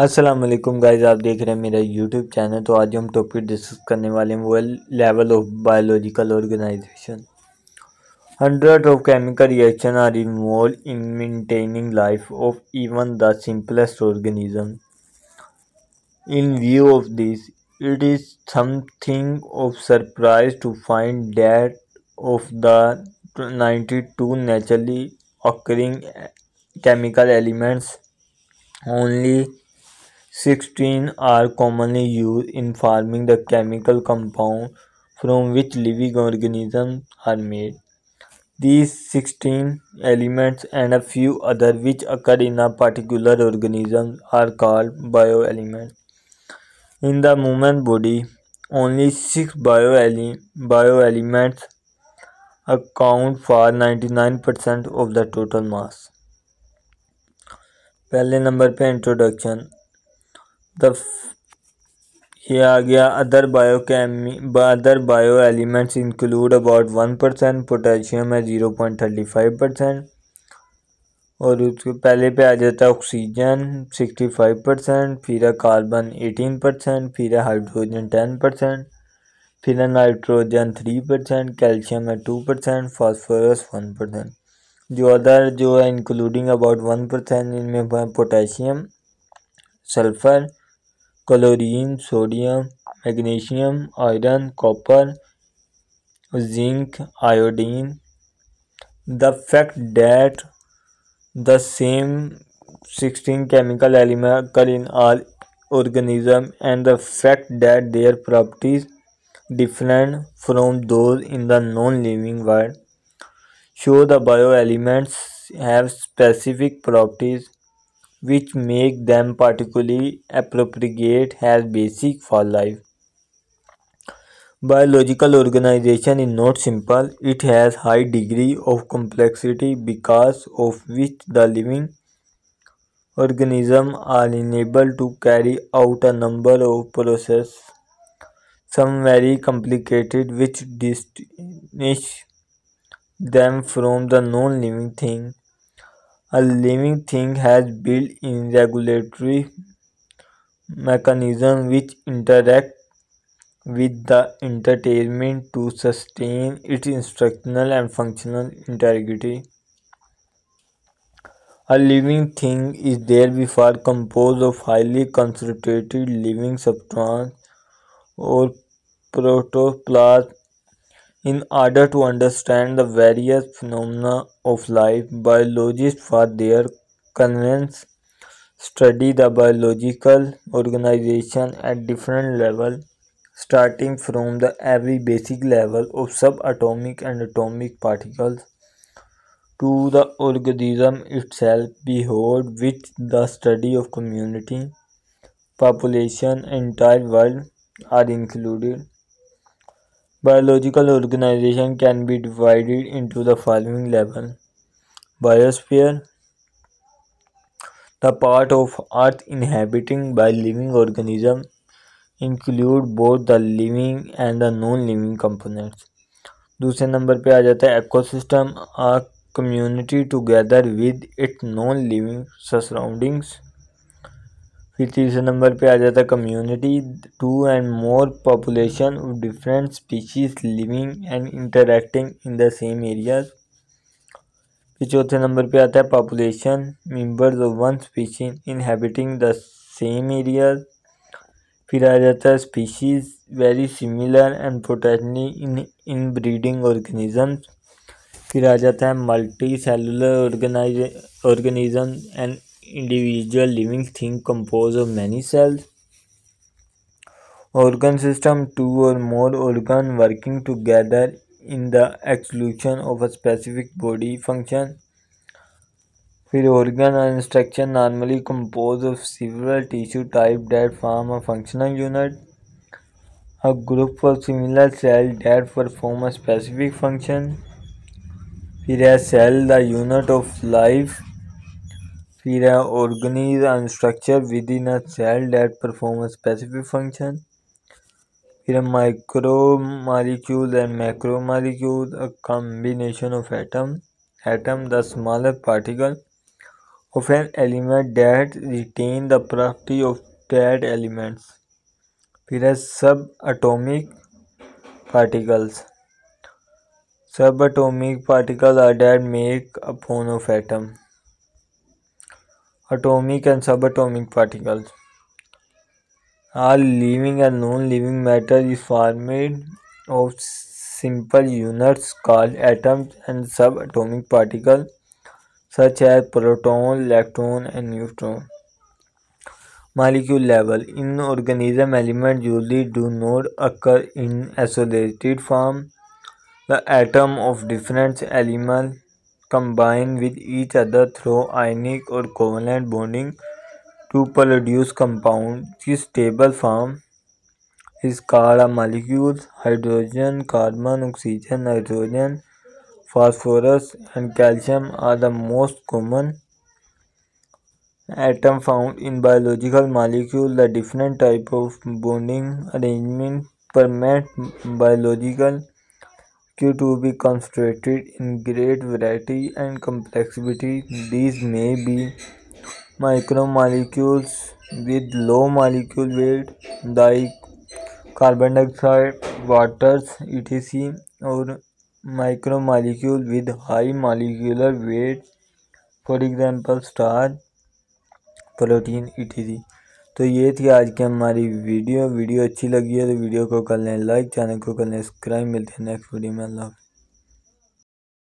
अस्सलाम वालेकुम गाइस, आप देख रहे हैं मेरा यूट्यूब चैनल। तो आज हम टॉपिक डिस्कस करने वाले हैं वो level of biological organisation. Hundred of chemical reaction are involve in maintaining life of even the simplest organism. In view of this, it is something of surprise to find that of the 92 naturally occurring chemical elements, only 16 are commonly used in forming the chemical compound from which living organisms are made. These 16 elements and a few others which occur in a particular organism are called bioelements. In the human body, only 6 bioelements account for 99% of the total mass. पहले number पे introduction. The ये आ गया other bio elements include about 1%, potassium है 0.35%, और उसके पहले पे आ जाता है ऑक्सीजन 65%, फिर है कार्बन 18%, फिर है हाइड्रोजन 10%, फिर है नाइट्रोजन 3%, कैल्शियम है 2%, फास्फोरस 1%। जो है इंक्लूडिंग अबाउट 1%, इनमें potassium, sulphur, chlorine, sodium, magnesium, iron, copper, zinc, iodine. The fact that the same 16 chemical elements occur in all organisms and the fact that their properties different from those in the non-living world show the bioelements have specific properties which make them particularly appropriate as basic for life. Biological organization is not simple, it has high degree of complexity because of which the living organisms are enabled to carry out a number of processes, some very complicated, which distinguish them from the non-living thing. A living thing has built-in regulatory mechanisms which interact with the environment to sustain its structural and functional integrity. A living thing is therefore composed of highly concentrated living substance or protoplasm. In order to understand the various phenomena of life, biologists for their convenience study the biological organization at different levels, starting from the very basic level of subatomic and atomic particles to the organism itself, behold which the study of community, population, and entire world are included. Biological organization can be divided into the following level. Biosphere, the part of earth inhabited by living organisms, include both the living and the non-living components. दूसरे number पे आ जाता है ecosystem, a community together with its non-living surroundings. फिर तीसरे number पे आ जाता है community, two and more population of different species living and interacting in the same areas. फिर चौथे नंबर पे आता है population, members of one species inhabiting the same areas. फिर आ जाता है species very similar and potentially interbreeding organisms. फिर आ जाता है multicellular organism and individual living thing composed of many cells. Organ system, two or more organ working together in the execution of a specific body function. फिर organ and structure normally composed of several tissue types that form a functional unit. A group of similar cells that perform a specific function. फिर है cell, the unit of life. फिर है organism and structure within a cell that perform a specific function. फिर है micromolecules and macromolecules, a combination of atom, the smaller particle of an element that retain the property of that elements. फिर है subatomic particles. Subatomic particles are that make up of atom. Atomic and subatomic particles. All living and non-living matter is formed of simple units called atoms and subatomic particles such as proton, electron, and neutron. Molecule level. In organism, elements usually do not occur in isolated form. The atoms of different elements combine with each other through ionic or covalent bonding to produce compound. This stable form is called a molecule. Hydrogen, carbon, oxygen, nitrogen, phosphorus, and calcium are the most common atoms found in biological molecules. The different type of bonding arrangement permit biological to be concentrated in great variety and complexity. These may be micromolecules with low molecular weight like carbon dioxide, waters, etc. or micromolecule with high molecular weight, for example starch, protein etc. तो ये थी आज की हमारी video अच्छी लगी है तो वीडियो को कर लें लाइक, चैनल को कर लें सब्सक्राइब। मिलते हैं नेक्स्ट वीडियो में। अल्लाह।